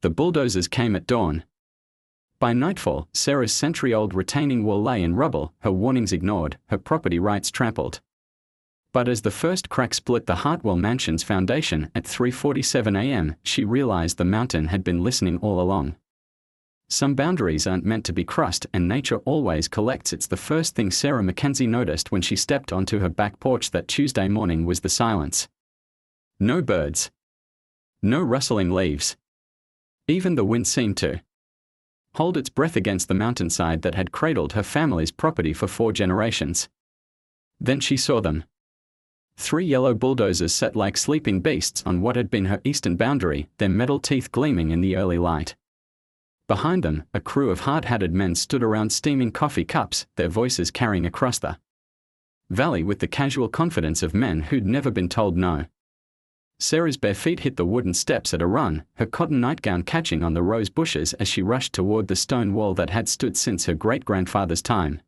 The bulldozers came at dawn. By nightfall, Sarah's century-old retaining wall lay in rubble, her warnings ignored, her property rights trampled. But as the first crack split the Hartwell Mansion's foundation at 3:47 a.m., she realized the mountain had been listening all along. Some boundaries aren't meant to be crossed, and nature always collects. It's the first thing Sarah Mackenzie noticed when she stepped onto her back porch that Tuesday morning was the silence. No birds. No rustling leaves. Even the wind seemed to hold its breath against the mountainside that had cradled her family's property for 4 generations. Then she saw them. 3 yellow bulldozers sat like sleeping beasts on what had been her eastern boundary, their metal teeth gleaming in the early light. Behind them, a crew of hard-hatted men stood around steaming coffee cups, their voices carrying across the valley with the casual confidence of men who'd never been told no. Sarah's bare feet hit the wooden steps at a run, her cotton nightgown catching on the rose bushes as she rushed toward the stone wall that had stood since her great-grandfather's time.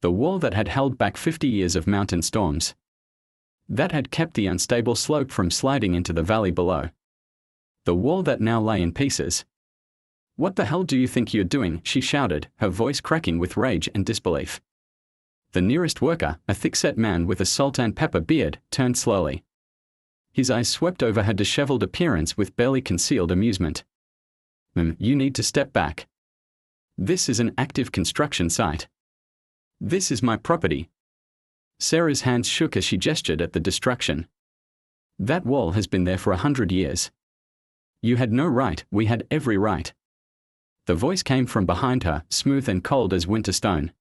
The wall that had held back 50 years of mountain storms. That had kept the unstable slope from sliding into the valley below. The wall that now lay in pieces. "What the hell do you think you're doing?" she shouted, her voice cracking with rage and disbelief. The nearest worker, a thick-set man with a salt and pepper beard, turned slowly. His eyes swept over her disheveled appearance with barely concealed amusement. You need to step back. This is an active construction site. This is my property." Sarah's hands shook as she gestured at the destruction. "That wall has been there for 100 years. You had no right, we had every right." The voice came from behind her, smooth and cold as winter stone.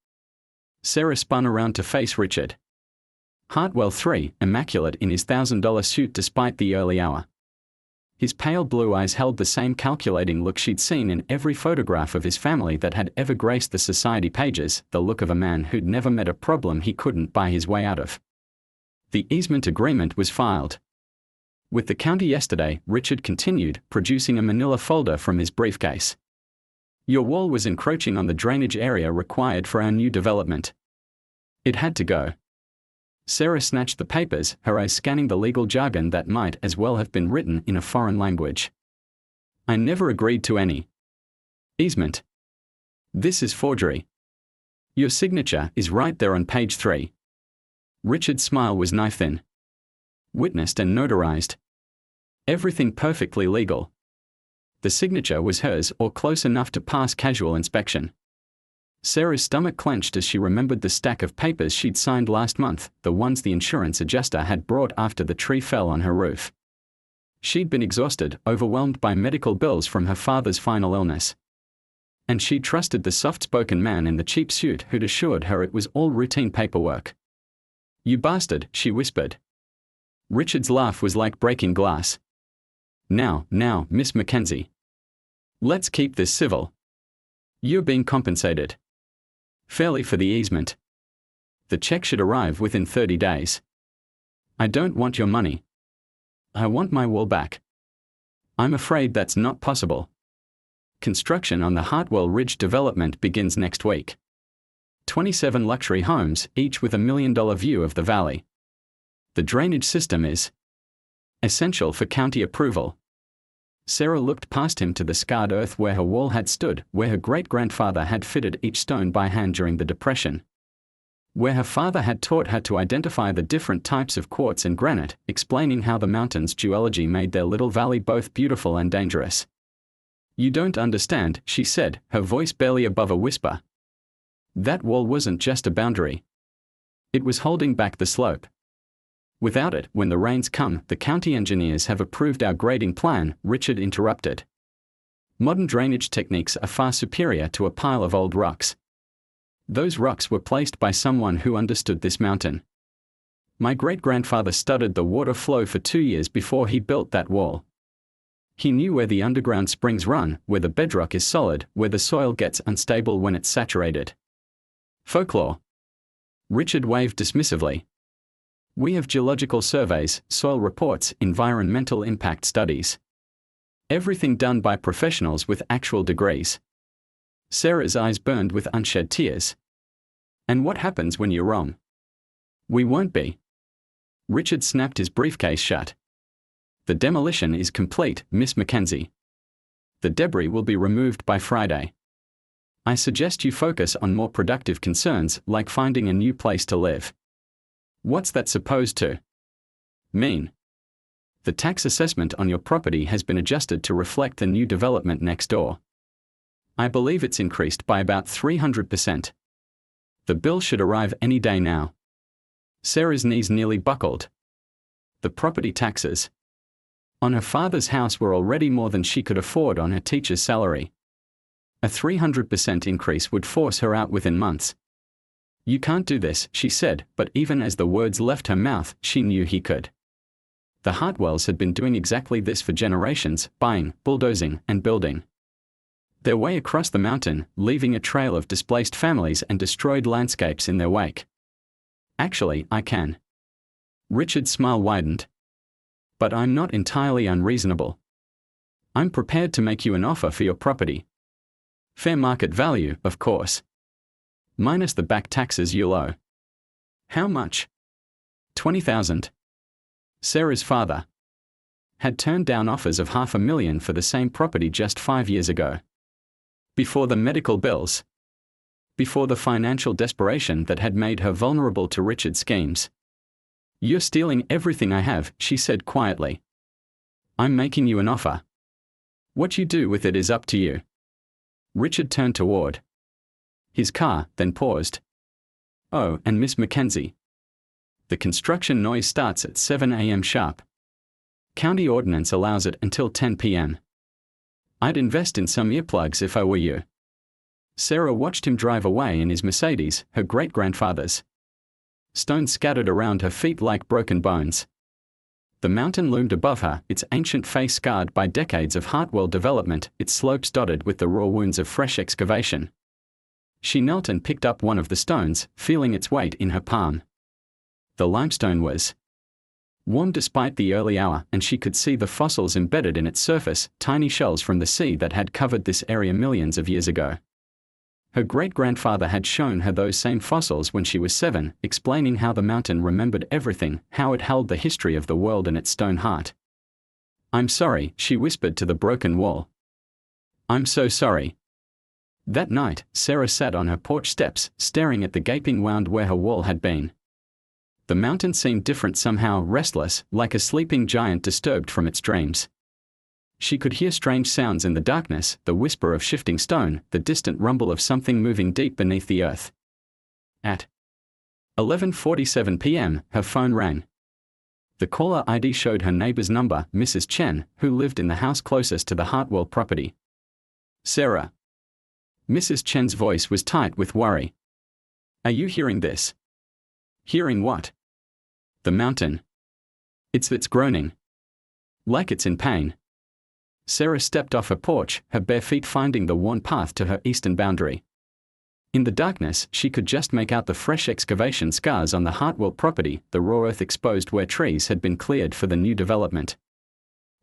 Sarah spun around to face Richard Hartwell III, immaculate in his $1,000 suit despite the early hour. His pale blue eyes held the same calculating look she'd seen in every photograph of his family that had ever graced the society pages, the look of a man who'd never met a problem he couldn't buy his way out of. The easement agreement was filed with the county yesterday, Richard continued, producing a manila folder from his briefcase. "Your wall was encroaching on the drainage area required for our new development. It had to go." Sarah snatched the papers, her eyes scanning the legal jargon that might as well have been written in a foreign language. "I never agreed to any easement. This is forgery. Your signature is right there on page 3. Richard's smile was knife-thin. "Witnessed and notarized. Everything perfectly legal." The signature was hers, or close enough to pass casual inspection. Sarah's stomach clenched as she remembered the stack of papers she'd signed last month, the ones the insurance adjuster had brought after the tree fell on her roof. She'd been exhausted, overwhelmed by medical bills from her father's final illness. And she trusted the soft-spoken man in the cheap suit who'd assured her it was all routine paperwork. "You bastard," she whispered. Richard's laugh was like breaking glass. Now, Miss Mackenzie. Let's keep this civil. You're being compensated fairly for the easement. The check should arrive within 30 days. I don't want your money. I want my wall back." "I'm afraid that's not possible. Construction on the Hartwell Ridge development begins next week. 27 luxury homes, each with $1 million view of the valley. The drainage system is essential for county approval." Sarah looked past him to the scarred earth where her wall had stood, where her great-grandfather had fitted each stone by hand during the Depression. Where her father had taught her to identify the different types of quartz and granite, explaining how the mountain's geology made their little valley both beautiful and dangerous. "You don't understand," she said, her voice barely above a whisper. "That wall wasn't just a boundary. It was holding back the slope. Without it, when the rains come, the county engineers have approved our grading plan," Richard interrupted. "Modern drainage techniques are far superior to a pile of old rocks. Those rocks were placed by someone who understood this mountain. My great-grandfather studied the water flow for 2 years before he built that wall. He knew where the underground springs run, where the bedrock is solid, where the soil gets unstable when it's saturated." "Folklore." Richard waved dismissively. "We have geological surveys, soil reports, environmental impact studies. Everything done by professionals with actual degrees." Sarah's eyes burned with unshed tears. "And what happens when you're wrong?" "We won't be." Richard snapped his briefcase shut. "The demolition is complete, Miss Mackenzie. The debris will be removed by Friday. I suggest you focus on more productive concerns like finding a new place to live. What's that supposed to mean? The tax assessment on your property has been adjusted to reflect the new development next door. I believe it's increased by about 300%. The bill should arrive any day now. Sarah's knees nearly buckled. The property taxes on her father's house were already more than she could afford on her teacher's salary. A 300% increase would force her out within months. You can't do this, she said, but even as the words left her mouth, she knew he could. The Hartwells had been doing exactly this for generations, buying, bulldozing, and building their way across the mountain, leaving a trail of displaced families and destroyed landscapes in their wake. Actually, I can. Richard's smile widened. But I'm not entirely unreasonable. I'm prepared to make you an offer for your property. Fair market value, of course. Minus the back taxes you'll owe. How much? $20,000. Sarah's father had turned down offers of $500,000 for the same property just 5 years ago. Before the medical bills. Before the financial desperation that had made her vulnerable to Richard's schemes. You're stealing everything I have, she said quietly. I'm making you an offer. What you do with it is up to you. Richard turned toward his car, then paused. Oh, and Miss Mackenzie. The construction noise starts at 7 a.m. sharp. County ordinance allows it until 10 p.m. I'd invest in some earplugs if I were you. Sarah watched him drive away in his Mercedes, her great-grandfather's. Stones scattered around her feet like broken bones. The mountain loomed above her, its ancient face scarred by decades of Hartwell development, its slopes dotted with the raw wounds of fresh excavation. She knelt and picked up one of the stones, feeling its weight in her palm. The limestone was warm despite the early hour, and she could see the fossils embedded in its surface, tiny shells from the sea that had covered this area millions of years ago. Her great-grandfather had shown her those same fossils when she was 7, explaining how the mountain remembered everything, how it held the history of the world in its stone heart. I'm sorry, she whispered to the broken wall. I'm so sorry. That night, Sarah sat on her porch steps, staring at the gaping wound where her wall had been. The mountain seemed different somehow, restless, like a sleeping giant disturbed from its dreams. She could hear strange sounds in the darkness, the whisper of shifting stone, the distant rumble of something moving deep beneath the earth. At 11:47 p.m., her phone rang. The caller ID showed her neighbor's number, Mrs. Chen, who lived in the house closest to the Hartwell property. Sarah. Mrs. Chen's voice was tight with worry. Are you hearing this? Hearing what? The mountain. It's groaning. Like it's in pain. Sarah stepped off her porch, her bare feet finding the worn path to her eastern boundary. In the darkness, she could just make out the fresh excavation scars on the Hartwell property, the raw earth exposed where trees had been cleared for the new development.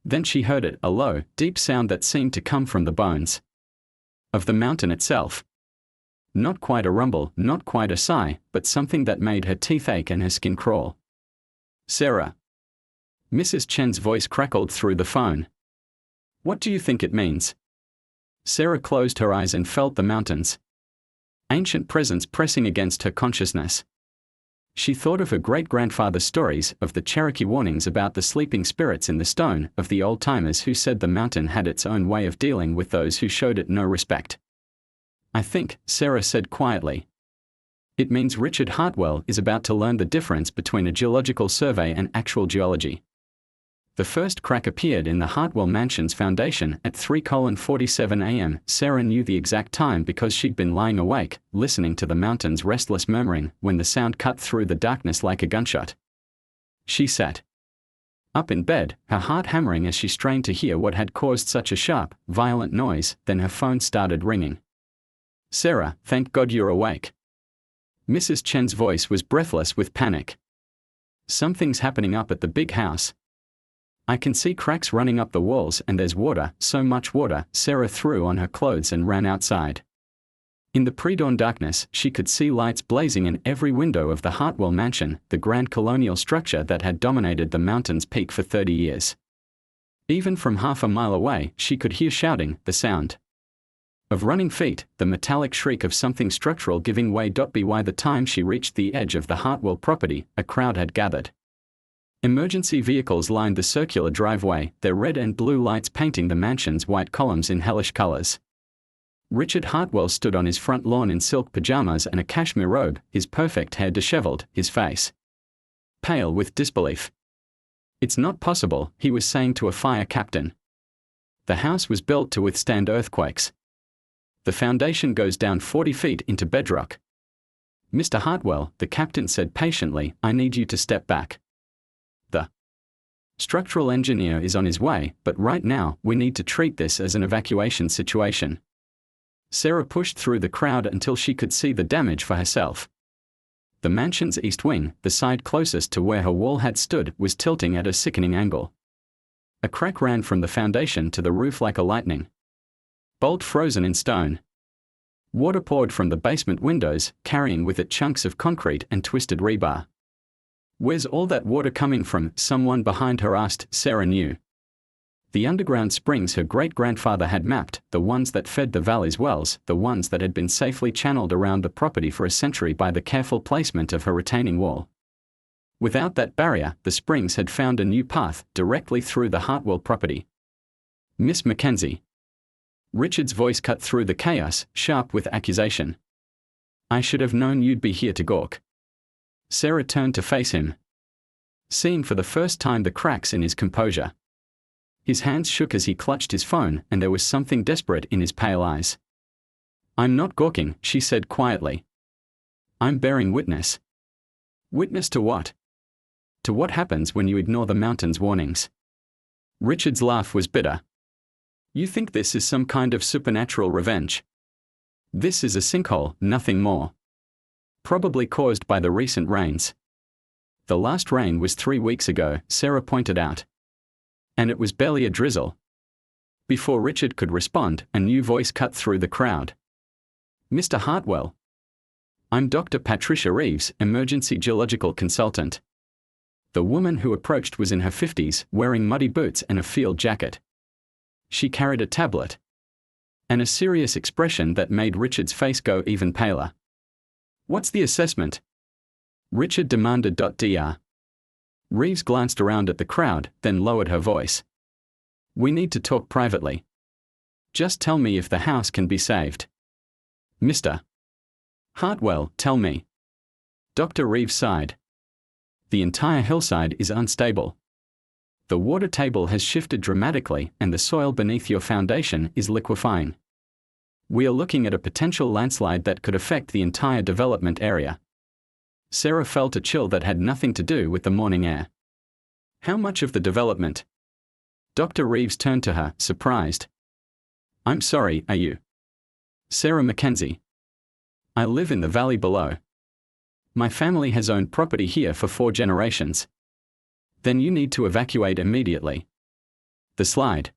Then she heard it, a low, deep sound that seemed to come from the bones of the mountain itself. Not quite a rumble, not quite a sigh, but something that made her teeth ache and her skin crawl. Sarah. Mrs. Chen's voice crackled through the phone. What do you think it means? Sarah closed her eyes and felt the mountain's ancient presence pressing against her consciousness. She thought of her great-grandfather's stories, of the Cherokee warnings about the sleeping spirits in the stone, of the old-timers who said the mountain had its own way of dealing with those who showed it no respect. I think, Sarah said quietly, it means Richard Hartwell is about to learn the difference between a geological survey and actual geology. The first crack appeared in the Hartwell Mansion's foundation at 3:47 a.m. Sarah knew the exact time because she'd been lying awake, listening to the mountain's restless murmuring, when the sound cut through the darkness like a gunshot. She sat up in bed, her heart hammering as she strained to hear what had caused such a sharp, violent noise. Then her phone started ringing. Sarah, thank God you're awake. Mrs. Chen's voice was breathless with panic. Something's happening up at the big house. I can see cracks running up the walls and there's water, so much water. Sarah threw on her clothes and ran outside. In the pre-dawn darkness, she could see lights blazing in every window of the Hartwell Mansion, the grand colonial structure that had dominated the mountain's peak for 30 years. Even from half a mile away, she could hear shouting, the sound of running feet, the metallic shriek of something structural giving way. By the time she reached the edge of the Hartwell property, a crowd had gathered. Emergency vehicles lined the circular driveway, their red and blue lights painting the mansion's white columns in hellish colors. Richard Hartwell stood on his front lawn in silk pajamas and a cashmere robe, his perfect hair disheveled, his face pale with disbelief. "It's not possible," he was saying to a fire captain. "The house was built to withstand earthquakes. The foundation goes down 40 feet into bedrock." "Mr. Hartwell," the captain said patiently, "I need you to step back. The structural engineer is on his way, but right now, we need to treat this as an evacuation situation." Sarah pushed through the crowd until she could see the damage for herself. The mansion's east wing, the side closest to where her wall had stood, was tilting at a sickening angle. A crack ran from the foundation to the roof like a lightning bolt frozen in stone. Water poured from the basement windows, carrying with it chunks of concrete and twisted rebar. "Where's all that water coming from?" someone behind her asked. Sarah knew. The underground springs her great-grandfather had mapped, the ones that fed the valley's wells, the ones that had been safely channeled around the property for a century by the careful placement of her retaining wall. Without that barrier, the springs had found a new path, directly through the Hartwell property. "Miss Mackenzie." Richard's voice cut through the chaos, sharp with accusation. "I should have known you'd be here to gawk." Sarah turned to face him, seeing for the first time the cracks in his composure. His hands shook as he clutched his phone, and there was something desperate in his pale eyes. "I'm not gawking," she said quietly. "I'm bearing witness." "Witness to what?" "To what happens when you ignore the mountain's warnings." Richard's laugh was bitter. "You think this is some kind of supernatural revenge? This is a sinkhole, nothing more. Probably caused by the recent rains." "The last rain was 3 weeks ago," Sarah pointed out. "And it was barely a drizzle." Before Richard could respond, a new voice cut through the crowd. "Mr. Hartwell." "I'm Dr. Patricia Reeves, emergency geological consultant." The woman who approached was in her 50s, wearing muddy boots and a field jacket. She carried a tablet and a serious expression that made Richard's face go even paler. "What's the assessment?" Richard demanded. Dr. Reeves glanced around at the crowd, then lowered her voice. "We need to talk privately. Just tell me if the house can be saved." "Mr. Hartwell, tell me." Dr. Reeves sighed. "The entire hillside is unstable. The water table has shifted dramatically, and the soil beneath your foundation is liquefying. We are looking at a potential landslide that could affect the entire development area." Sarah felt a chill that had nothing to do with the morning air. "How much of the development?" Dr. Reeves turned to her, surprised. "I'm sorry, are you Sarah Mackenzie?" "I live in the valley below. My family has owned property here for 4 generations. Then you need to evacuate immediately. The slide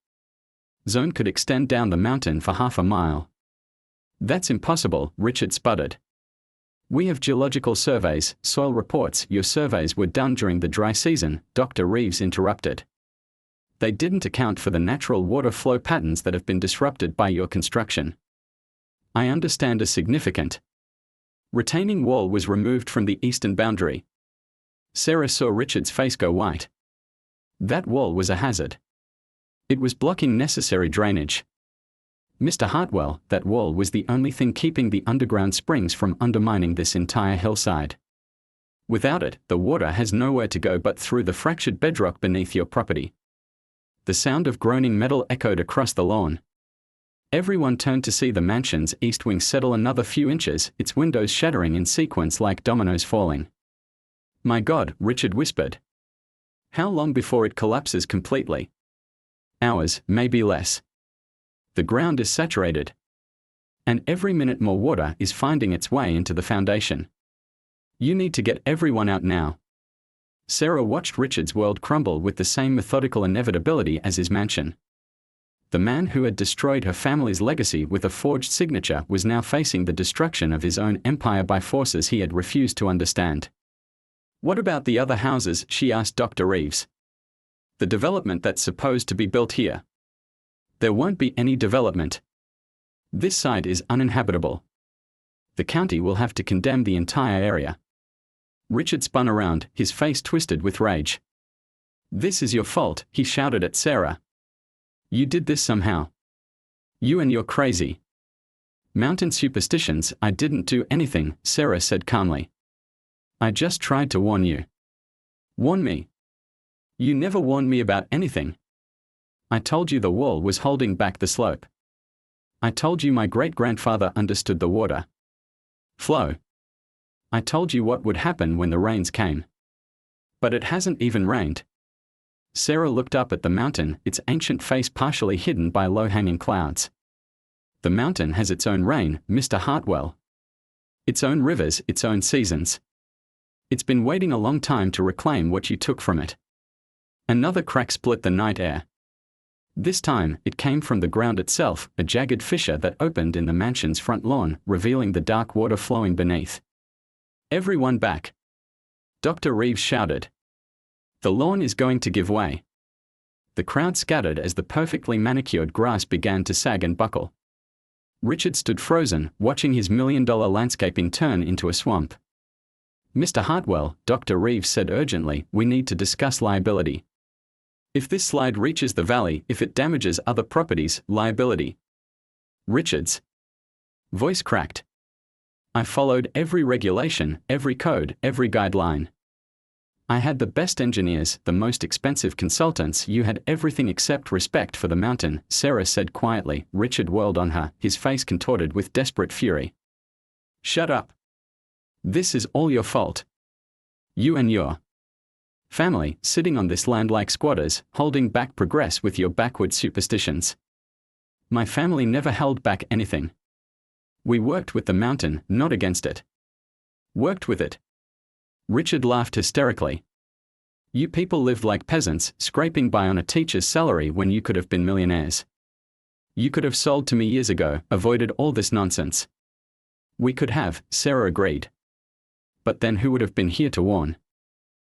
zone could extend down the mountain for half a mile." "That's impossible," Richard sputtered. "We have geological surveys, soil reports." "Your surveys were done during the dry season," Dr. Reeves interrupted. "They didn't account for the natural water flow patterns that have been disrupted by your construction." "I understand a significant retaining wall was removed from the eastern boundary." Sarah saw Richard's face go white. That wall was a hazard. It was blocking necessary drainage. "Mr. Hartwell, that wall was the only thing keeping the underground springs from undermining this entire hillside. Without it, the water has nowhere to go but through the fractured bedrock beneath your property." The sound of groaning metal echoed across the lawn. Everyone turned to see the mansion's east wing settle another few inches, its windows shattering in sequence like dominoes falling. "My God," Richard whispered. "How long before it collapses completely?" "Hours, maybe less. The ground is saturated. And every minute more water is finding its way into the foundation. You need to get everyone out now." Sarah watched Richard's world crumble with the same methodical inevitability as his mansion. The man who had destroyed her family's legacy with a forged signature was now facing the destruction of his own empire by forces he had refused to understand. "What about the other houses?" she asked Dr. Reeves. The development that's supposed to be built here. There won't be any development. This site is uninhabitable. The county will have to condemn the entire area. Richard spun around, his face twisted with rage. This is your fault, he shouted at Sarah. You did this somehow. You and your crazy mountain superstitions. I didn't do anything, Sarah said calmly. I just tried to warn you. Warn me? You never warned me about anything. I told you the wall was holding back the slope. I told you my great-grandfather understood the water flow. I told you what would happen when the rains came. But it hasn't even rained. Sarah looked up at the mountain, its ancient face partially hidden by low-hanging clouds. The mountain has its own rain, Mr. Hartwell. Its own rivers, its own seasons. It's been waiting a long time to reclaim what you took from it. Another crack split the night air. This time, it came from the ground itself, a jagged fissure that opened in the mansion's front lawn, revealing the dark water flowing beneath. Everyone back! Dr. Reeves shouted. The lawn is going to give way. The crowd scattered as the perfectly manicured grass began to sag and buckle. Richard stood frozen, watching his million-dollar landscaping turn into a swamp. Mr. Hartwell, Dr. Reeves said urgently, we need to discuss liability. If this slide reaches the valley, if it damages other properties, liability. Richard's voice cracked. I followed every regulation, every code, every guideline. I had the best engineers, the most expensive consultants. You had everything except respect for the mountain, Sarah said quietly. Richard whirled on her, his face contorted with desperate fury. Shut up. This is all your fault. You and your family, sitting on this land like squatters, holding back progress with your backward superstitions. My family never held back anything. We worked with the mountain, not against it. Worked with it. Richard laughed hysterically. You people lived like peasants, scraping by on a teacher's salary when you could have been millionaires. You could have sold to me years ago, avoided all this nonsense. We could have, Sarah agreed. But then who would have been here to warn?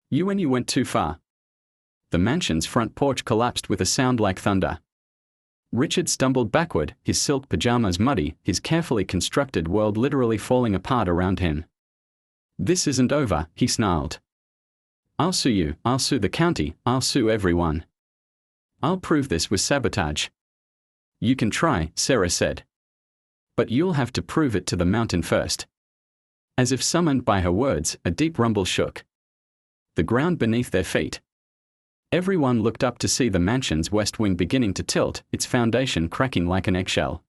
You when you went too far. The mansion's front porch collapsed with a sound like thunder. Richard stumbled backward, his silk pajamas muddy, his carefully constructed world literally falling apart around him. This isn't over, he snarled. I'll sue you, I'll sue the county, I'll sue everyone. I'll prove this was sabotage. You can try, Sarah said. But you'll have to prove it to the mountain first. As if summoned by her words, a deep rumble shook the ground beneath their feet. Everyone looked up to see the mansion's west wing beginning to tilt, its foundation cracking like an eggshell.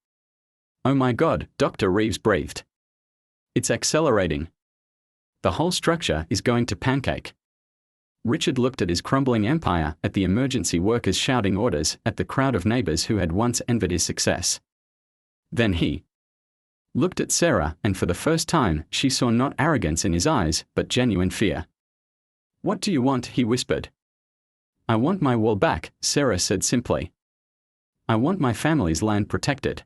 Oh my God, Dr. Reeves breathed. It's accelerating. The whole structure is going to pancake. Richard looked at his crumbling empire, at the emergency workers shouting orders, at the crowd of neighbors who had once envied his success. Then he looked at Sarah, and for the first time, she saw not arrogance in his eyes, but genuine fear. What do you want? He whispered. I want my wall back, Sarah said simply. I want my family's land protected.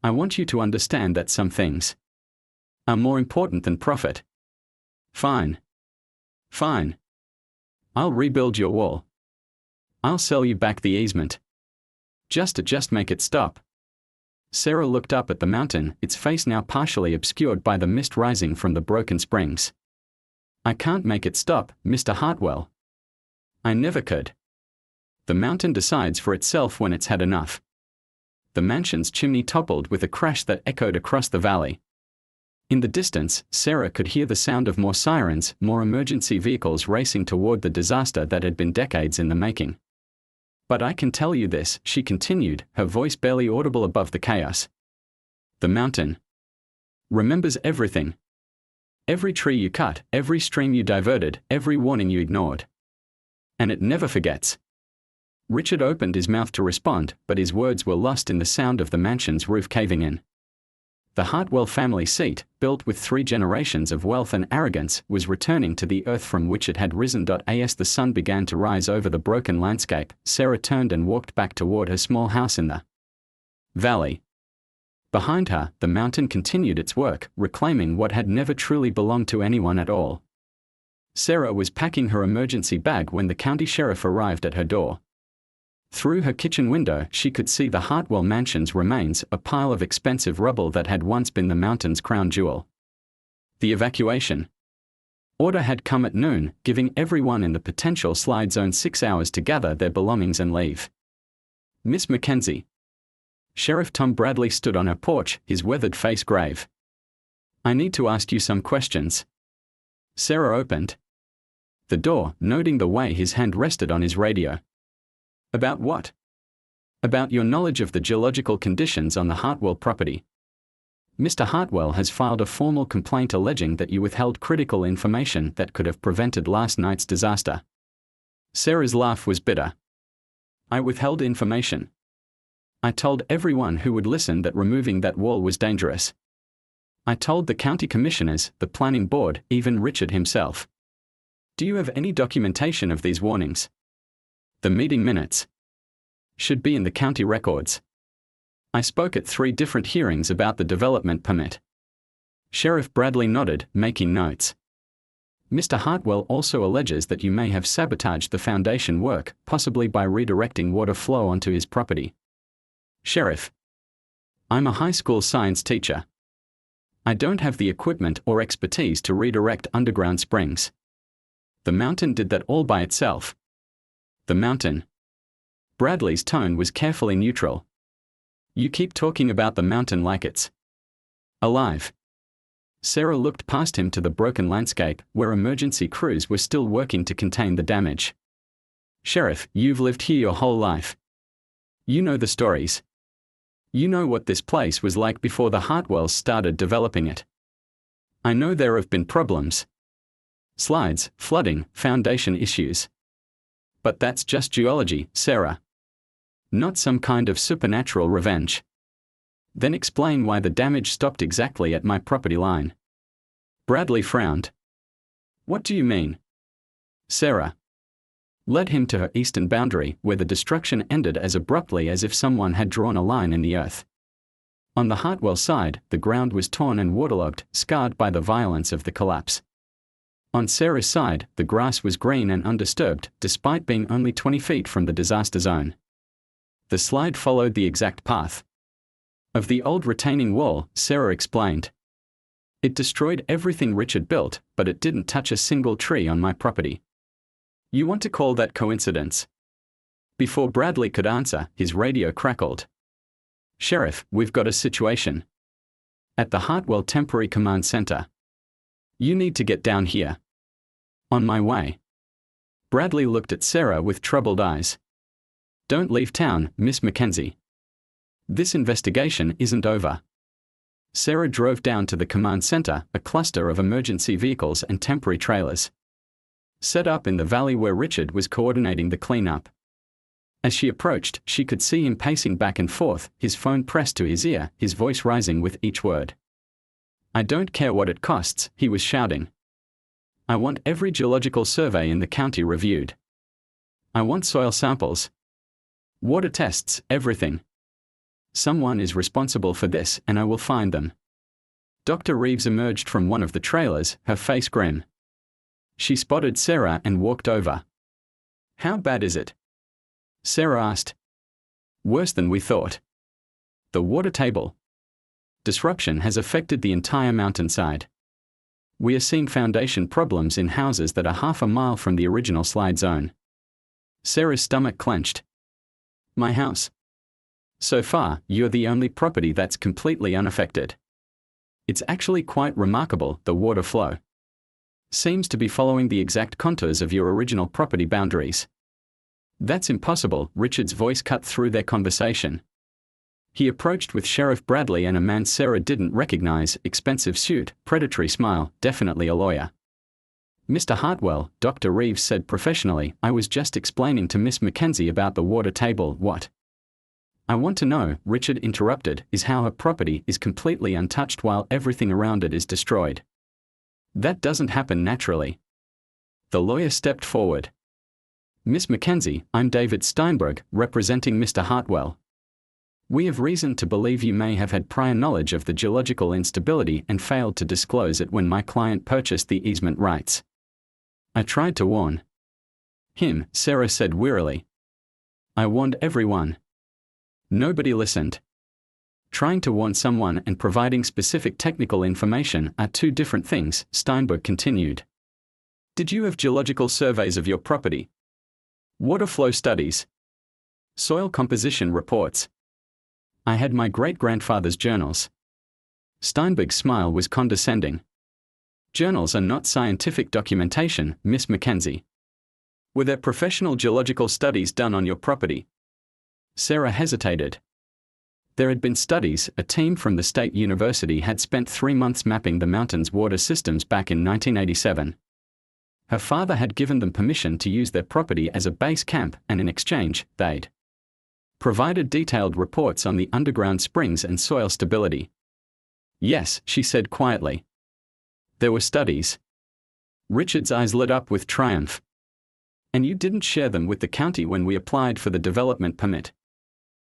I want you to understand that some things are more important than profit. Fine. Fine. I'll rebuild your wall. I'll sell you back the easement. Just make it stop. Sarah looked up at the mountain, its face now partially obscured by the mist rising from the broken springs. I can't make it stop, Mr. Hartwell. I never could. The mountain decides for itself when it's had enough. The mansion's chimney toppled with a crash that echoed across the valley. In the distance, Sarah could hear the sound of more sirens, more emergency vehicles racing toward the disaster that had been decades in the making. But I can tell you this, she continued, her voice barely audible above the chaos. The mountain remembers everything. Every tree you cut, every stream you diverted, every warning you ignored. And it never forgets. Richard opened his mouth to respond, but his words were lost in the sound of the mansion's roof caving in. The Hartwell family seat, built with 3 generations of wealth and arrogance, was returning to the earth from which it had risen. As the sun began to rise over the broken landscape, Sarah turned and walked back toward her small house in the valley. Behind her, the mountain continued its work, reclaiming what had never truly belonged to anyone at all. Sarah was packing her emergency bag when the county sheriff arrived at her door. Through her kitchen window, she could see the Hartwell mansion's remains, a pile of expensive rubble that had once been the mountain's crown jewel. The evacuation order had come at noon, giving everyone in the potential slide zone 6 hours to gather their belongings and leave. Miss Mackenzie. Sheriff Tom Bradley stood on her porch, his weathered face grave. I need to ask you some questions. Sarah opened the door, noting the way his hand rested on his radio. About what? About your knowledge of the geological conditions on the Hartwell property. Mr. Hartwell has filed a formal complaint alleging that you withheld critical information that could have prevented last night's disaster. Sarah's laugh was bitter. I withheld information. I told everyone who would listen that removing that wall was dangerous. I told the county commissioners, the planning board, even Richard himself. Do you have any documentation of these warnings? The meeting minutes should be in the county records. I spoke at 3 different hearings about the development permit. Sheriff Bradley nodded, making notes. Mr. Hartwell also alleges that you may have sabotaged the foundation work, possibly by redirecting water flow onto his property. Sheriff. I'm a high school science teacher. I don't have the equipment or expertise to redirect underground springs. The mountain did that all by itself. The mountain. Bradley's tone was carefully neutral. You keep talking about the mountain like it's alive. Sarah looked past him to the broken landscape, where emergency crews were still working to contain the damage. Sheriff, you've lived here your whole life. You know the stories. You know what this place was like before the Hartwells started developing it. I know there have been problems. Slides, flooding, foundation issues. But that's just geology, Sarah. Not some kind of supernatural revenge. Then explain why the damage stopped exactly at my property line. Bradley frowned. What do you mean? Sarah led him to her eastern boundary, where the destruction ended as abruptly as if someone had drawn a line in the earth. On the Hartwell side, the ground was torn and waterlogged, scarred by the violence of the collapse. On Sarah's side, the grass was green and undisturbed, despite being only 20 feet from the disaster zone. The slide followed the exact path of the old retaining wall, Sarah explained. It destroyed everything Richard built, but it didn't touch a single tree on my property. You want to call that coincidence? Before Bradley could answer, his radio crackled. Sheriff, we've got a situation. At the Hartwell Temporary Command Center. You need to get down here. On my way. Bradley looked at Sarah with troubled eyes. Don't leave town, Miss Mackenzie. This investigation isn't over. Sarah drove down to the command center, a cluster of emergency vehicles and temporary trailers set up in the valley where Richard was coordinating the cleanup. As she approached, she could see him pacing back and forth, his phone pressed to his ear, his voice rising with each word. I don't care what it costs, he was shouting. I want every geological survey in the county reviewed. I want soil samples. Water tests, everything. Someone is responsible for this, and I will find them. Dr. Reeves emerged from one of the trailers, her face grim. She spotted Sarah and walked over. How bad is it? Sarah asked. Worse than we thought. The water table disruption has affected the entire mountainside. We are seeing foundation problems in houses that are half a mile from the original slide zone. Sarah's stomach clenched. My house. So far, you're the only property that's completely unaffected. It's actually quite remarkable, the water flow seems to be following the exact contours of your original property boundaries. That's impossible, Richard's voice cut through their conversation. He approached with Sheriff Bradley and a man Sarah didn't recognize, expensive suit, predatory smile, definitely a lawyer. Mr. Hartwell, Dr. Reeves said professionally, I was just explaining to Miss Mackenzie about the water table. What I want to know, Richard interrupted, is how her property is completely untouched while everything around it is destroyed. That doesn't happen naturally. The lawyer stepped forward. Miss Mackenzie, I'm David Steinberg, representing Mr. Hartwell. We have reason to believe you may have had prior knowledge of the geological instability and failed to disclose it when my client purchased the easement rights. I tried to warn him, Sarah said wearily. I warned everyone. Nobody listened. Trying to warn someone and providing specific technical information are two different things, Steinberg continued. Did you have geological surveys of your property? Water flow studies? Soil composition reports? I had my great-grandfather's journals. Steinberg's smile was condescending. Journals are not scientific documentation, Miss Mackenzie. Were there professional geological studies done on your property? Sarah hesitated. There had been studies. A team from the State University had spent 3 months mapping the mountain's water systems back in 1987. Her father had given them permission to use their property as a base camp, and in exchange, they'd provided detailed reports on the underground springs and soil stability. Yes, she said quietly. There were studies. Richard's eyes lit up with triumph. And you didn't share them with the county when we applied for the development permit?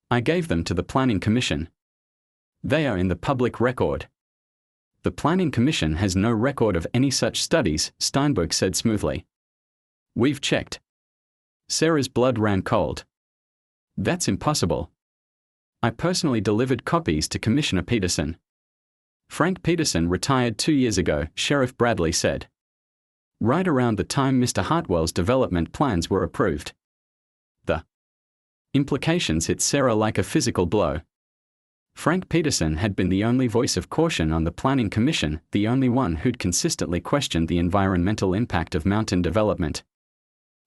I gave them to the Planning Commission. They are in the public record. The Planning Commission has no record of any such studies, Steinberg said smoothly. We've checked. Sarah's blood ran cold. That's impossible. I personally delivered copies to Commissioner Peterson. Frank Peterson retired 2 years ago, Sheriff Bradley said. Right around the time Mr. Hartwell's development plans were approved. The implications hit Sarah like a physical blow. Frank Peterson had been the only voice of caution on the Planning Commission, the only one who'd consistently questioned the environmental impact of mountain development.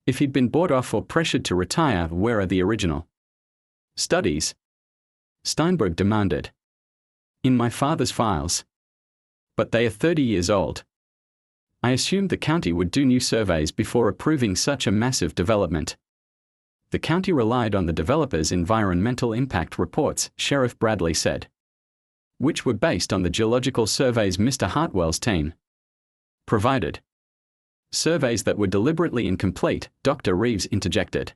If he'd been bought off or pressured to retire, where are the original studies? Steinberg demanded. In my father's files. But they are 30 years old. I assumed the county would do new surveys before approving such a massive development. The county relied on the developer's environmental impact reports, Sheriff Bradley said, which were based on the geological surveys Mr. Hartwell's team provided. Surveys that were deliberately incomplete, Dr. Reeves interjected.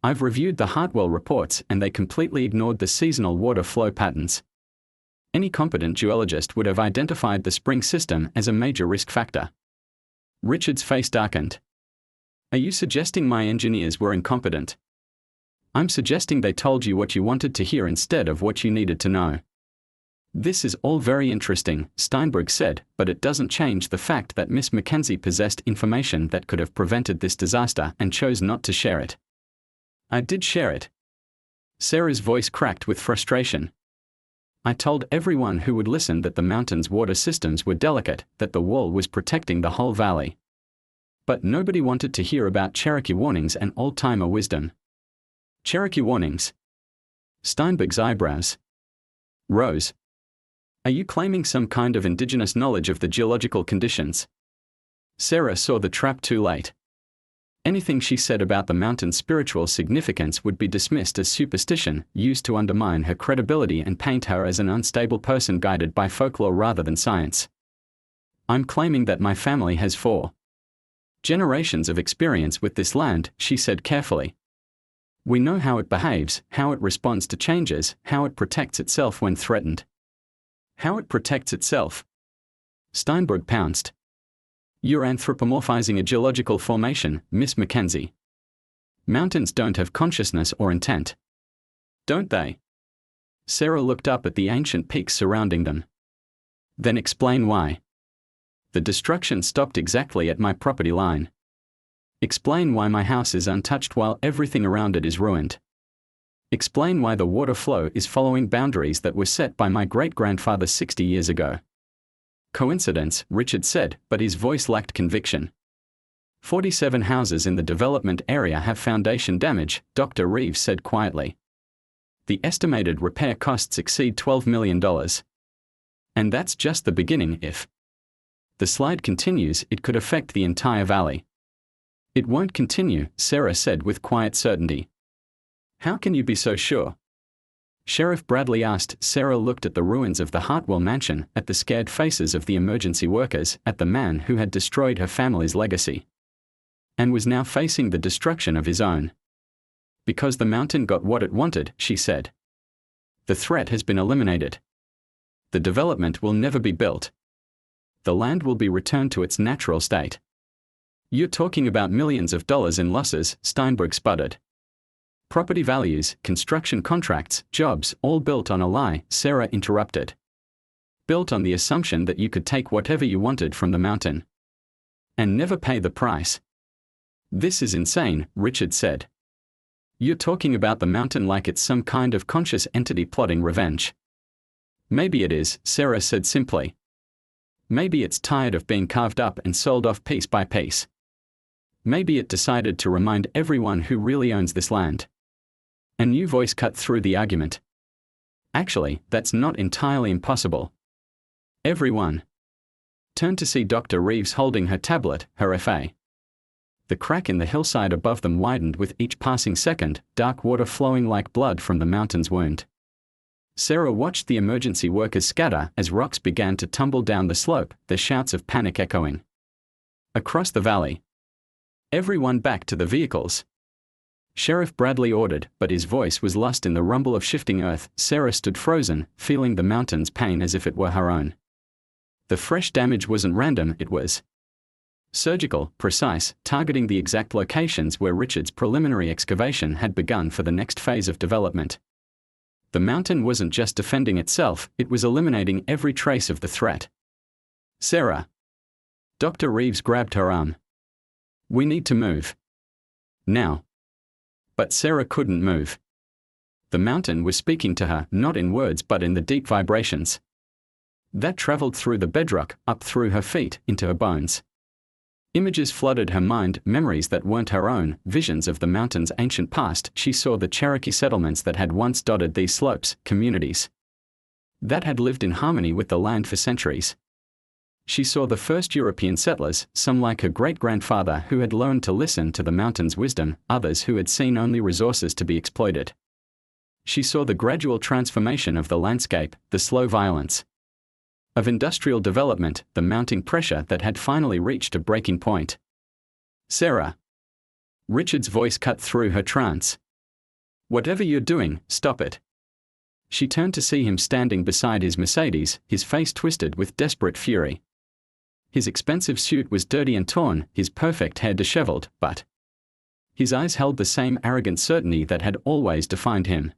I've reviewed the Hartwell reports and they completely ignored the seasonal water flow patterns. Any competent geologist would have identified the spring system as a major risk factor. Richard's face darkened. Are you suggesting my engineers were incompetent? I'm suggesting they told you what you wanted to hear instead of what you needed to know. This is all very interesting, Steinberg said, but it doesn't change the fact that Miss Mackenzie possessed information that could have prevented this disaster and chose not to share it. I did share it. Sarah's voice cracked with frustration. I told everyone who would listen that the mountain's water systems were delicate, that the wall was protecting the whole valley. But nobody wanted to hear about Cherokee warnings and old-timer wisdom. Cherokee warnings? Steinberg's eyebrows rose. Are you claiming some kind of indigenous knowledge of the geological conditions? Sarah saw the trap too late. Anything she said about the mountain's spiritual significance would be dismissed as superstition, used to undermine her credibility and paint her as an unstable person guided by folklore rather than science. I'm claiming that my family has 4 generations of experience with this land, she said carefully. We know how it behaves, how it responds to changes, how it protects itself when threatened. How it protects itself? Steinberg pounced. You're anthropomorphizing a geological formation, Miss Mackenzie. Mountains don't have consciousness or intent. Don't they? Sarah looked up at the ancient peaks surrounding them. Then explain why. The destruction stopped exactly at my property line. Explain why my house is untouched while everything around it is ruined. Explain why the water flow is following boundaries that were set by my great-grandfather 60 years ago. Coincidence, Richard said, but his voice lacked conviction. 47 houses in the development area have foundation damage, Dr. Reeves said quietly. The estimated repair costs exceed $12 million. And that's just the beginning. If the slide continues, it could affect the entire valley. It won't continue, Sarah said with quiet certainty. How can you be so sure? Sheriff Bradley asked. Sarah looked at the ruins of the Hartwell mansion, at the scared faces of the emergency workers, at the man who had destroyed her family's legacy, and was now facing the destruction of his own. Because the mountain got what it wanted, she said. The threat has been eliminated. The development will never be built. The land will be returned to its natural state. You're talking about millions of dollars in losses, Steinberg sputtered. Property values, construction contracts, jobs, all built on a lie, Sarah interrupted. Built on the assumption that you could take whatever you wanted from the mountain. And never pay the price. This is insane, Richard said. You're talking about the mountain like it's some kind of conscious entity plotting revenge. Maybe it is, Sarah said simply. Maybe it's tired of being carved up and sold off piece by piece. Maybe it decided to remind everyone who really owns this land. A new voice cut through the argument. Actually, that's not entirely impossible. Everyone turned to see Dr. Reeves holding her tablet, her FA. The crack in the hillside above them widened with each passing second, dark water flowing like blood from the mountain's wound. Sarah watched the emergency workers scatter as rocks began to tumble down the slope, their shouts of panic echoing across the valley. Everyone back to the vehicles. Sheriff Bradley ordered, but his voice was lost in the rumble of shifting earth. Sarah stood frozen, feeling the mountain's pain as if it were her own. The fresh damage wasn't random, it was surgical, precise, targeting the exact locations where Richard's preliminary excavation had begun for the next phase of development. The mountain wasn't just defending itself, it was eliminating every trace of the threat. Sarah. Dr. Reeves grabbed her arm. We need to move. Now. But Sarah couldn't move. The mountain was speaking to her, not in words but in the deep vibrations that traveled through the bedrock, up through her feet, into her bones. Images flooded her mind, memories that weren't her own, visions of the mountain's ancient past. She saw the Cherokee settlements that had once dotted these slopes, communities that had lived in harmony with the land for centuries. She saw the first European settlers, some like her great-grandfather who had learned to listen to the mountain's wisdom, others who had seen only resources to be exploited. She saw the gradual transformation of the landscape, the slow violence of industrial development, the mounting pressure that had finally reached a breaking point. Sarah. Richard's voice cut through her trance. Whatever you're doing, stop it. She turned to see him standing beside his Mercedes, his face twisted with desperate fury. His expensive suit was dirty and torn, his perfect hair disheveled, but his eyes held the same arrogant certainty that had always defined him.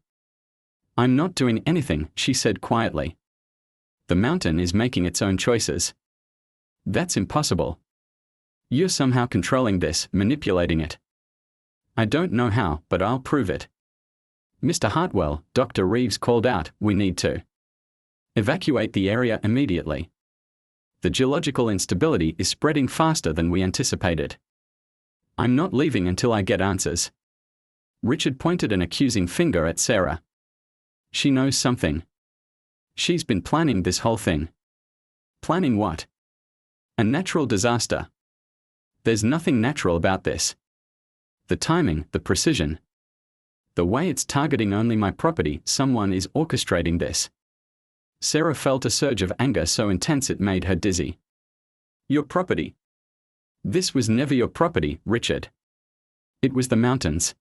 I'm not doing anything, she said quietly. The mountain is making its own choices. That's impossible. You're somehow controlling this, manipulating it. I don't know how, but I'll prove it. Mr. Hartwell, Dr. Reeves called out, we need to evacuate the area immediately. The geological instability is spreading faster than we anticipated. I'm not leaving until I get answers. Richard pointed an accusing finger at Sarah. She knows something. She's been planning this whole thing. Planning what? A natural disaster. There's nothing natural about this. The timing, the precision. The way it's targeting only my property, someone is orchestrating this. Sarah felt a surge of anger so intense it made her dizzy. Your property. This was never your property, Richard. It was the mountains.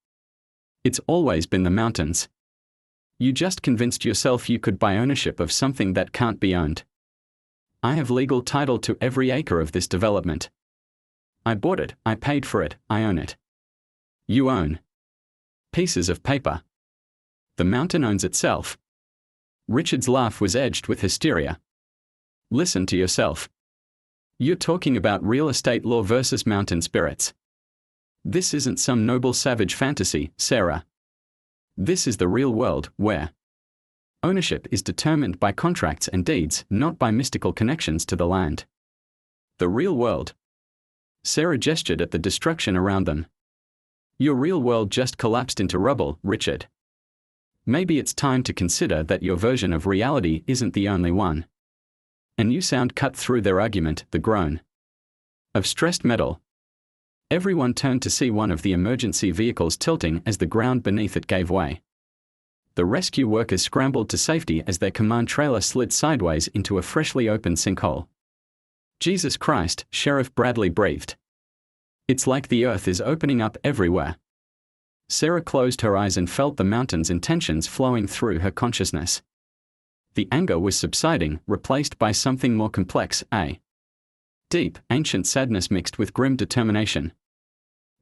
It's always been the mountains. You just convinced yourself you could buy ownership of something that can't be owned. I have legal title to every acre of this development. I bought it, I paid for it, I own it. You own pieces of paper. The mountain owns itself. Richard's laugh was edged with hysteria. Listen to yourself. You're talking about real estate law versus mountain spirits. This isn't some noble savage fantasy, Sarah. This is the real world, where ownership is determined by contracts and deeds, not by mystical connections to the land. The real world. Sarah gestured at the destruction around them. Your real world just collapsed into rubble, Richard. Maybe it's time to consider that your version of reality isn't the only one. A new sound cut through their argument, the groan of stressed metal. Everyone turned to see one of the emergency vehicles tilting as the ground beneath it gave way. The rescue workers scrambled to safety as their command trailer slid sideways into a freshly opened sinkhole. Jesus Christ, Sheriff Bradley breathed. It's like the earth is opening up everywhere. Sarah closed her eyes and felt the mountain's intentions flowing through her consciousness. The anger was subsiding, replaced by something more complex, a Deep, ancient sadness mixed with grim determination.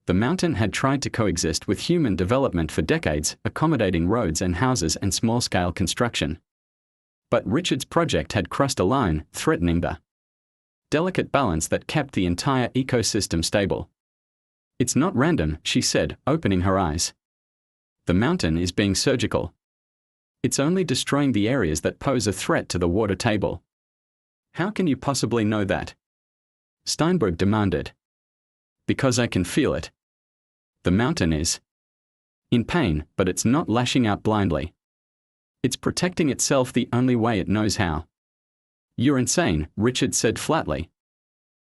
The mountain had tried to coexist with human development for decades, accommodating roads and houses and small-scale construction. But Richard's project had crossed a line, threatening the delicate balance that kept the entire ecosystem stable. "It's not random," she said, opening her eyes. "The mountain is being surgical. It's only destroying the areas that pose a threat to the water table." "How can you possibly know that?" Steinberg demanded. "Because I can feel it. The mountain is in pain, but it's not lashing out blindly. It's protecting itself the only way it knows how." "You're insane," Richard said flatly.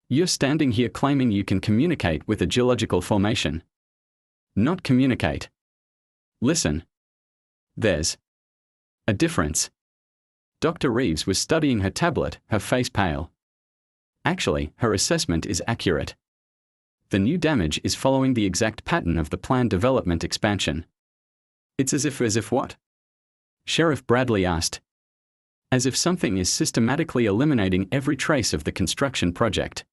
"You're standing here claiming you can communicate with a geological formation." "Not communicate. Listen. There's a difference." Dr. Reeves was studying her tablet, her face pale. "Actually, her assessment is accurate. The new damage is following the exact pattern of the planned development expansion." "It's as if what?" Sheriff Bradley asked. "As if something is systematically eliminating every trace of the construction project."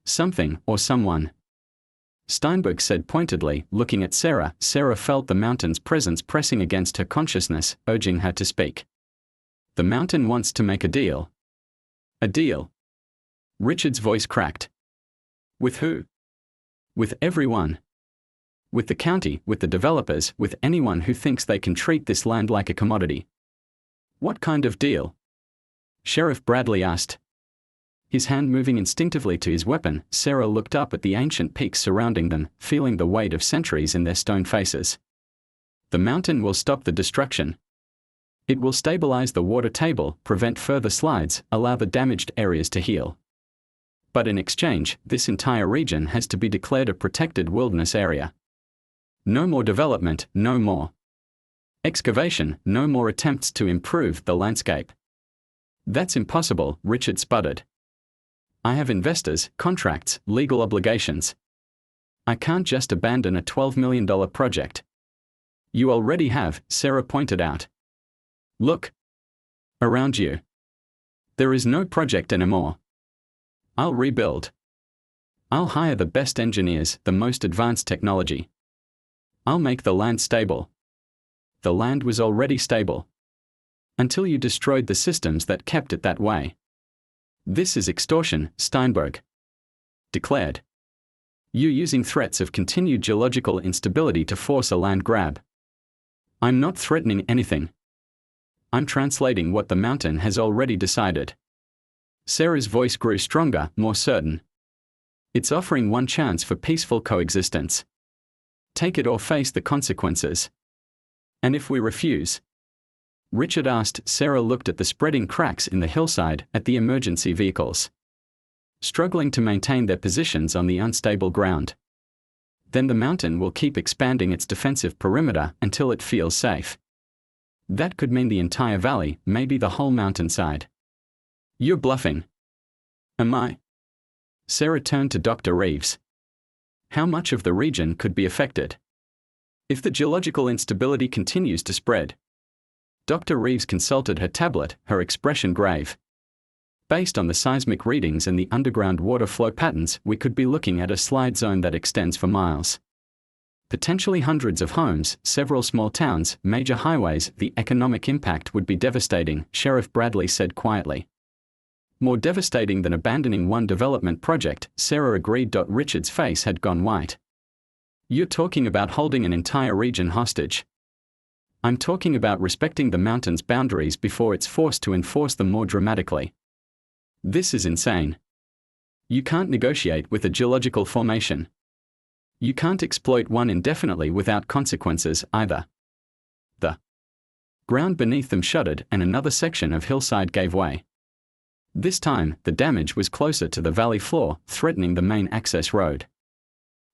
"Something, or someone," Steinberg said pointedly, looking at Sarah. Sarah felt the mountain's presence pressing against her consciousness, urging her to speak. "The mountain wants to make a deal." "A deal?" Richard's voice cracked. "With who?" "With everyone. With the county, with the developers, with anyone who thinks they can treat this land like a commodity." "What kind of deal?" Sheriff Bradley asked. His hand moving instinctively to his weapon, Sarah looked up at the ancient peaks surrounding them, feeling the weight of centuries in their stone faces. "The mountain will stop the destruction. It will stabilize the water table, prevent further slides, allow the damaged areas to heal. But in exchange, this entire region has to be declared a protected wilderness area. No more development, no more excavation, no more attempts to improve the landscape." "That's impossible," Richard sputtered. "I have investors, contracts, legal obligations. I can't just abandon a $12 million project." "You already have," Sarah pointed out. "Look around you. There is no project anymore. I'll rebuild. I'll hire the best engineers, the most advanced technology. I'll make the land stable." The land was already stable. Until you destroyed the systems that kept it that way. "This is extortion," Steinberg declared. "You're using threats of continued geological instability to force a land grab." "I'm not threatening anything. I'm translating what the mountain has already decided." Sarah's voice grew stronger, more certain. "It's offering one chance for peaceful coexistence. Take it or face the consequences." "And if we refuse?" Richard asked. Sarah looked at the spreading cracks in the hillside, at the emergency vehicles, struggling to maintain their positions on the unstable ground. "Then the mountain will keep expanding its defensive perimeter until it feels safe. That could mean the entire valley, maybe the whole mountainside." "You're bluffing." "Am I?" Sarah turned to Dr. Reeves. "How much of the region could be affected if the geological instability continues to spread?" Dr. Reeves consulted her tablet, her expression grave. "Based on the seismic readings and the underground water flow patterns, we could be looking at a slide zone that extends for miles. Potentially hundreds of homes, several small towns, major highways. The economic impact would be devastating," Sheriff Bradley said quietly. "More devastating than abandoning one development project," Sarah agreed. Richard's face had gone white. "You're talking about holding an entire region hostage." "I'm talking about respecting the mountain's boundaries before it's forced to enforce them more dramatically." "This is insane. You can't negotiate with a geological formation. You can't exploit one indefinitely without consequences, either." The ground beneath them shuddered, and another section of hillside gave way. This time, the damage was closer to the valley floor, threatening the main access road.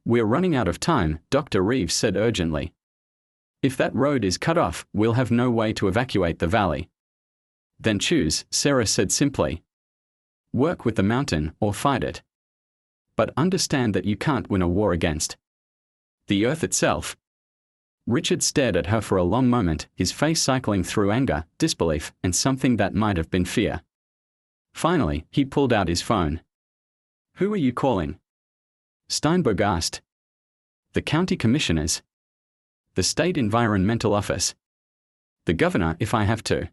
"We're running out of time," Dr. Reeves said urgently. "If that road is cut off, we'll have no way to evacuate the valley." "Then choose," Sarah said simply. "Work with the mountain, or fight it. But understand that you can't win a war against the earth itself." Richard stared at her for a long moment, his face cycling through anger, disbelief, and something that might have been fear. Finally, he pulled out his phone. Who are you calling? Steinberg asked. The county commissioners. The state environmental office. The governor if I have to.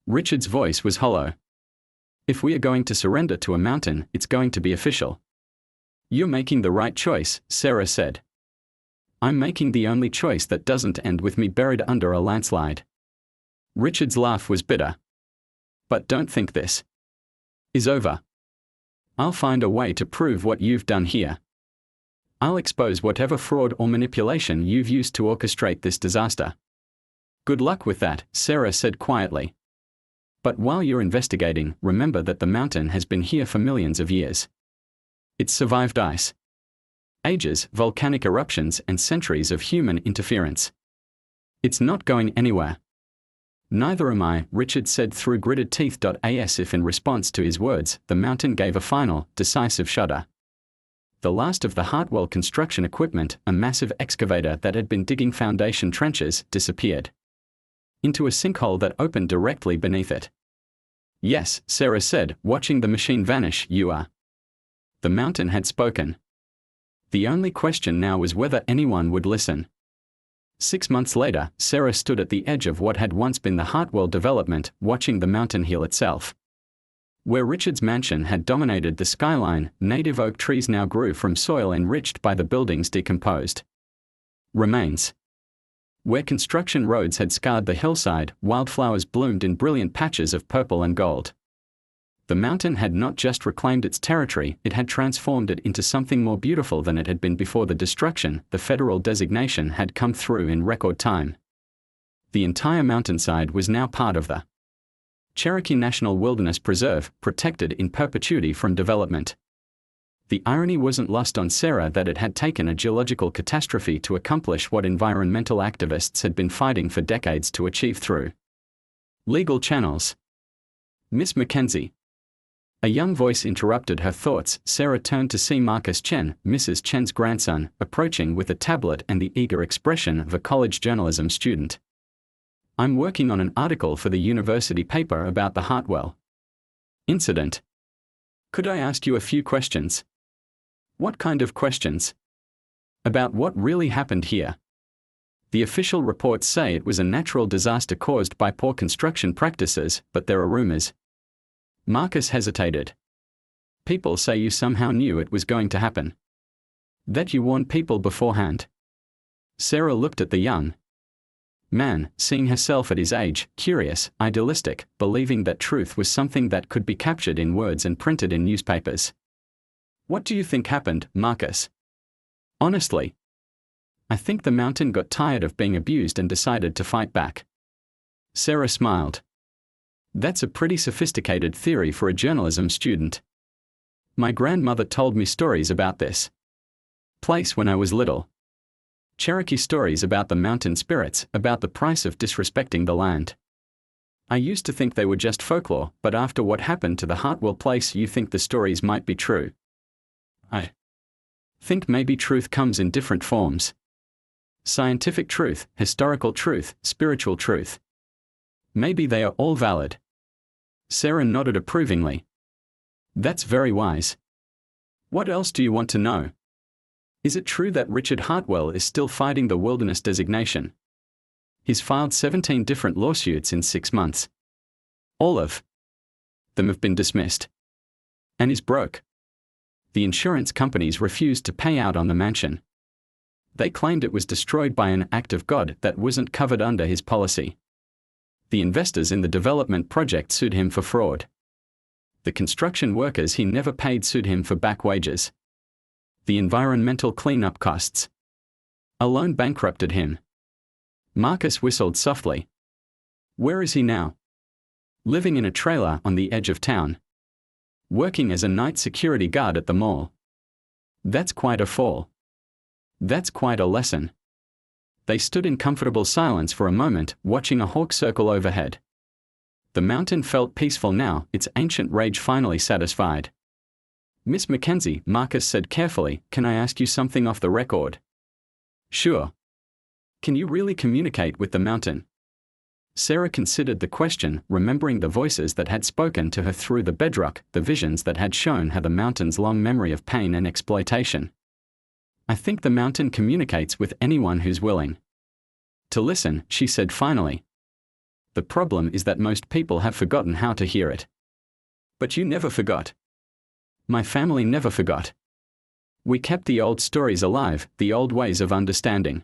Richard's voice was hollow. If we are going to surrender to a mountain, it's going to be official. You're making the right choice, Sarah said. I'm making the only choice that doesn't end with me buried under a landslide. Richard's laugh was bitter. But don't think this is over. I'll find a way to prove what you've done here. I'll expose whatever fraud or manipulation you've used to orchestrate this disaster. Good luck with that, Sarah said quietly. But while you're investigating, remember that the mountain has been here for millions of years. It's survived ice ages, volcanic eruptions, and centuries of human interference. It's not going anywhere. Neither am I, Richard said through gritted teeth. As if in response to his words, the mountain gave a final, decisive shudder. The last of the Hartwell construction equipment, a massive excavator that had been digging foundation trenches, disappeared into a sinkhole that opened directly beneath it. Yes, Sarah said, watching the machine vanish. You are. The mountain had spoken. The only question now was whether anyone would listen. 6 months later, Sarah stood at the edge of what had once been the Hartwell development, watching the mountain heal itself. Where Richard's mansion had dominated the skyline, native oak trees now grew from soil enriched by the building's decomposed remains. Where construction roads had scarred the hillside, wildflowers bloomed in brilliant patches of purple and gold. The mountain had not just reclaimed its territory, it had transformed it into something more beautiful than it had been before the destruction. The federal designation had come through in record time. The entire mountainside was now part of the Cherokee National Wilderness Preserve, protected in perpetuity from development. The irony wasn't lost on Sarah that it had taken a geological catastrophe to accomplish what environmental activists had been fighting for decades to achieve through legal channels. Miss Mackenzie. A young voice interrupted her thoughts. Sarah turned to see Marcus Chen, Mrs. Chen's grandson, approaching with a tablet and the eager expression of a college journalism student. I'm working on an article for the university paper about the Hartwell incident. Could I ask you a few questions? What kind of questions? About what really happened here. The official reports say it was a natural disaster caused by poor construction practices, but there are rumors. Marcus hesitated. People say you somehow knew it was going to happen. That you warned people beforehand. Sarah looked at the young man, seeing herself at his age, curious, idealistic, believing that truth was something that could be captured in words and printed in newspapers. What do you think happened, Marcus? Honestly, I think the mountain got tired of being abused and decided to fight back. Sarah smiled. That's a pretty sophisticated theory for a journalism student. My grandmother told me stories about this place when I was little. Cherokee stories about the mountain spirits, about the price of disrespecting the land. I used to think they were just folklore, but after what happened to the Hartwell place, you think the stories might be true. I think maybe truth comes in different forms. Scientific truth, historical truth, spiritual truth. Maybe they are all valid. Sarah nodded approvingly. That's very wise. What else do you want to know? Is it true that Richard Hartwell is still fighting the wilderness designation? He's filed 17 different lawsuits in 6 months. All of them have been dismissed. And is broke. The insurance companies refused to pay out on the mansion. They claimed it was destroyed by an act of God that wasn't covered under his policy. The investors in the development project sued him for fraud. The construction workers he never paid sued him for back wages. The environmental cleanup costs alone bankrupted him. Marcus whistled softly. Where is he now? Living in a trailer on the edge of town. Working as a night security guard at the mall. That's quite a fall. That's quite a lesson. They stood in comfortable silence for a moment, watching a hawk circle overhead. The mountain felt peaceful now, its ancient rage finally satisfied. Miss Mackenzie, Marcus said carefully, can I ask you something off the record? Sure. Can you really communicate with the mountain? Sarah considered the question, remembering the voices that had spoken to her through the bedrock, the visions that had shown her the mountain's long memory of pain and exploitation. I think the mountain communicates with anyone who's willing to listen, she said finally. The problem is that most people have forgotten how to hear it. But you never forgot. My family never forgot. We kept the old stories alive, the old ways of understanding.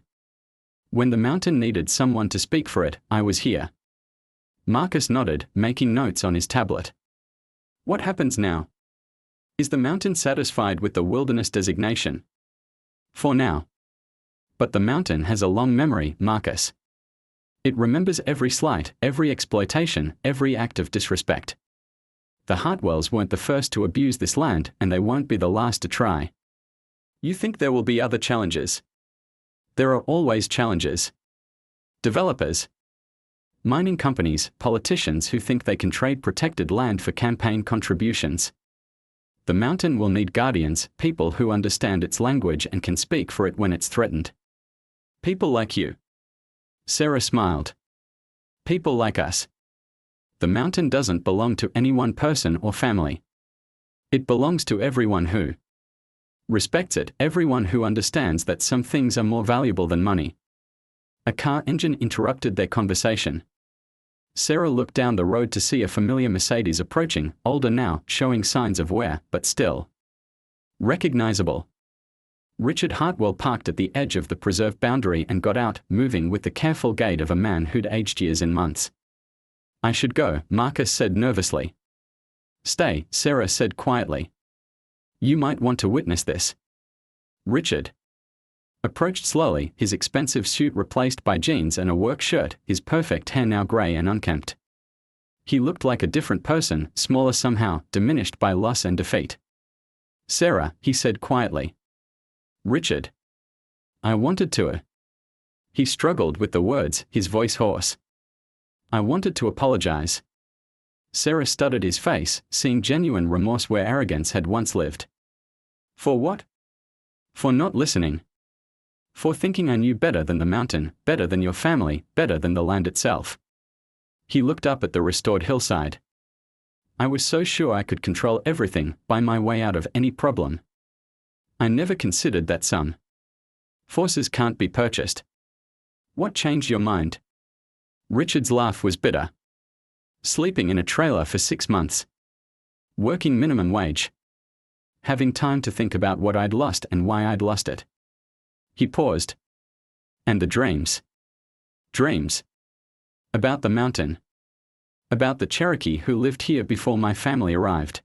When the mountain needed someone to speak for it, I was here. Marcus nodded, making notes on his tablet. What happens now? Is the mountain satisfied with the wilderness designation? For now. But the mountain has a long memory, Marcus. It remembers every slight, every exploitation, every act of disrespect. The Hartwells weren't the first to abuse this land, and they won't be the last to try. You think there will be other challenges? There are always challenges. Developers, mining companies, politicians who think they can trade protected land for campaign contributions. The mountain will need guardians, people who understand its language and can speak for it when it's threatened. People like you. Sarah smiled. People like us. The mountain doesn't belong to any one person or family. It belongs to everyone who respects it, everyone who understands that some things are more valuable than money. A car engine interrupted their conversation. Sarah looked down the road to see a familiar Mercedes approaching, older now, showing signs of wear, but still recognizable. Richard Hartwell parked at the edge of the preserve boundary and got out, moving with the careful gait of a man who'd aged years in months. I should go, Marcus said nervously. Stay, Sarah said quietly. You might want to witness this. Richard approached slowly, his expensive suit replaced by jeans and a work shirt, his perfect hair now grey and unkempt. He looked like a different person, smaller somehow, diminished by loss and defeat. Sarah, he said quietly. Richard. I wanted to. He struggled with the words, his voice hoarse. I wanted to apologize. Sarah studied his face, seeing genuine remorse where arrogance had once lived. For what? For not listening. For thinking I knew better than the mountain, better than your family, better than the land itself. He looked up at the restored hillside. I was so sure I could control everything, buy my way out of any problem. I never considered that some forces can't be purchased. What changed your mind? Richard's laugh was bitter. Sleeping in a trailer for 6 months. Working minimum wage. Having time to think about what I'd lost and why I'd lost it. He paused. And the dreams. Dreams. About the mountain. About the Cherokee who lived here before my family arrived.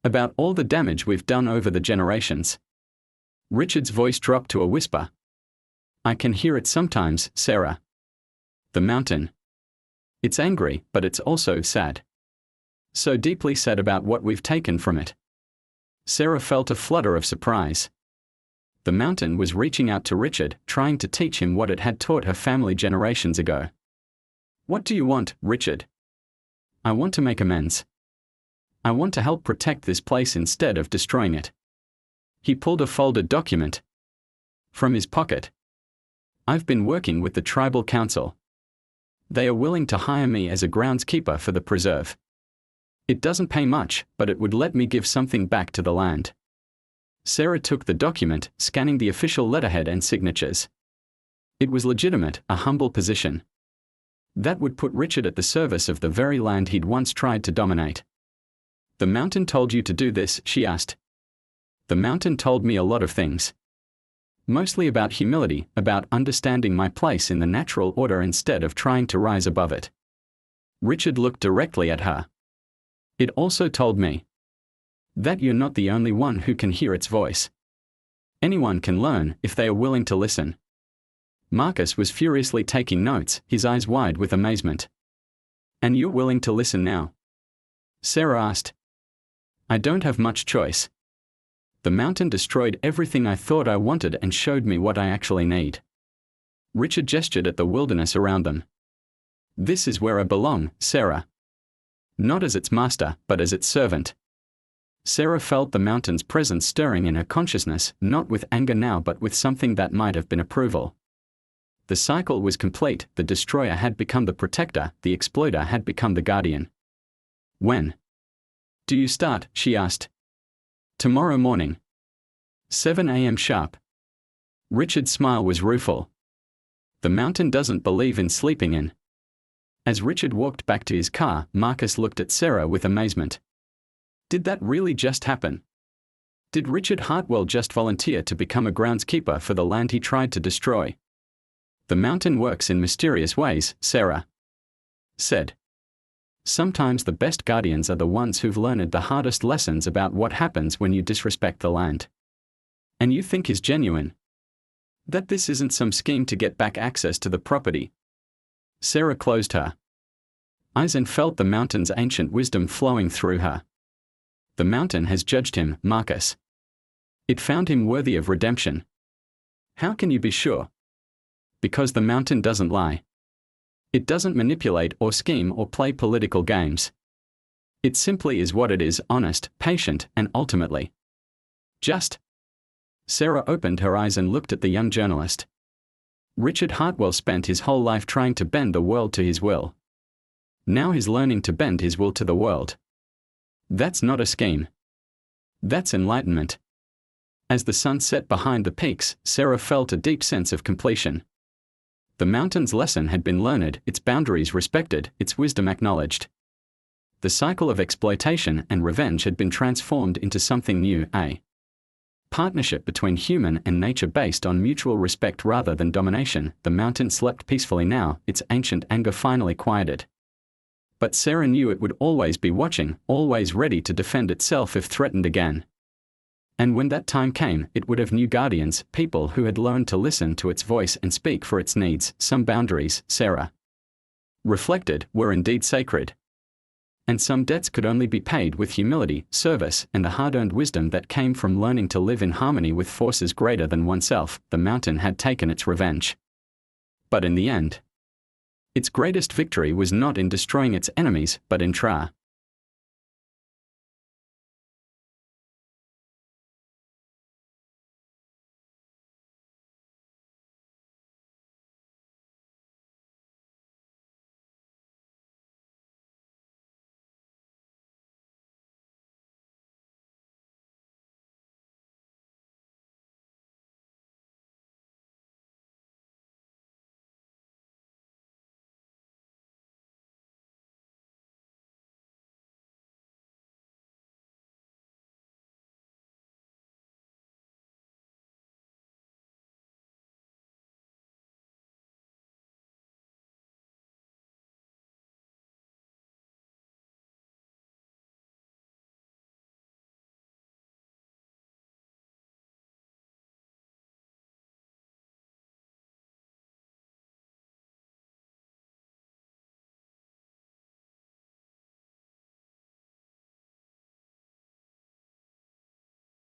About all the damage we've done over the generations. Richard's voice dropped to a whisper. I can hear it sometimes, Sarah. The mountain. It's angry, but it's also sad. So deeply sad about what we've taken from it. Sarah felt a flutter of surprise. The mountain was reaching out to Richard, trying to teach him what it had taught her family generations ago. What do you want, Richard? I want to make amends. I want to help protect this place instead of destroying it. He pulled a folded document from his pocket. I've been working with the tribal council. They are willing to hire me as a groundskeeper for the preserve. It doesn't pay much, but it would let me give something back to the land. Sarah took the document, scanning the official letterhead and signatures. It was legitimate, a humble position. That would put Richard at the service of the very land he'd once tried to dominate. The mountain told you to do this, she asked. The mountain told me a lot of things. Mostly about humility, about understanding my place in the natural order instead of trying to rise above it. Richard looked directly at her. It also told me that you're not the only one who can hear its voice. Anyone can learn if they are willing to listen. Marcus was furiously taking notes, his eyes wide with amazement. And you're willing to listen now? Sarah asked. I don't have much choice. The mountain destroyed everything I thought I wanted and showed me what I actually need. Richard gestured at the wilderness around them. This is where I belong, Sarah. Not as its master, but as its servant. Sarah felt the mountain's presence stirring in her consciousness, not with anger now but with something that might have been approval. The cycle was complete. The destroyer had become the protector, the exploiter had become the guardian. When do you start? She asked. Tomorrow morning. 7 a.m. sharp. Richard's smile was rueful. The mountain doesn't believe in sleeping in. As Richard walked back to his car, Marcus looked at Sarah with amazement. Did that really just happen? Did Richard Hartwell just volunteer to become a groundskeeper for the land he tried to destroy? The mountain works in mysterious ways, Sarah said. Sometimes the best guardians are the ones who've learned the hardest lessons about what happens when you disrespect the land. And you think is genuine? That this isn't some scheme to get back access to the property? Sarah closed her eyes and felt the mountain's ancient wisdom flowing through her. The mountain has judged him, Marcus. It found him worthy of redemption. How can you be sure? Because the mountain doesn't lie. It doesn't manipulate or scheme or play political games. It simply is what it is, honest, patient, and ultimately just. Sarah opened her eyes and looked at the young journalist. Richard Hartwell spent his whole life trying to bend the world to his will. Now he's learning to bend his will to the world. That's not a scheme. That's enlightenment. As the sun set behind the peaks, Sarah felt a deep sense of completion. The mountain's lesson had been learned, its boundaries respected, its wisdom acknowledged. The cycle of exploitation and revenge had been transformed into something new, a partnership between human and nature based on mutual respect rather than domination. The mountain slept peacefully now, its ancient anger finally quieted. But Sarah knew it would always be watching, always ready to defend itself if threatened again. And when that time came, it would have new guardians, people who had learned to listen to its voice and speak for its needs. Some boundaries, Sarah reflected, were indeed sacred. And some debts could only be paid with humility, service, and the hard-earned wisdom that came from learning to live in harmony with forces greater than oneself. The mountain had taken its revenge. But in the end, its greatest victory was not in destroying its enemies, but in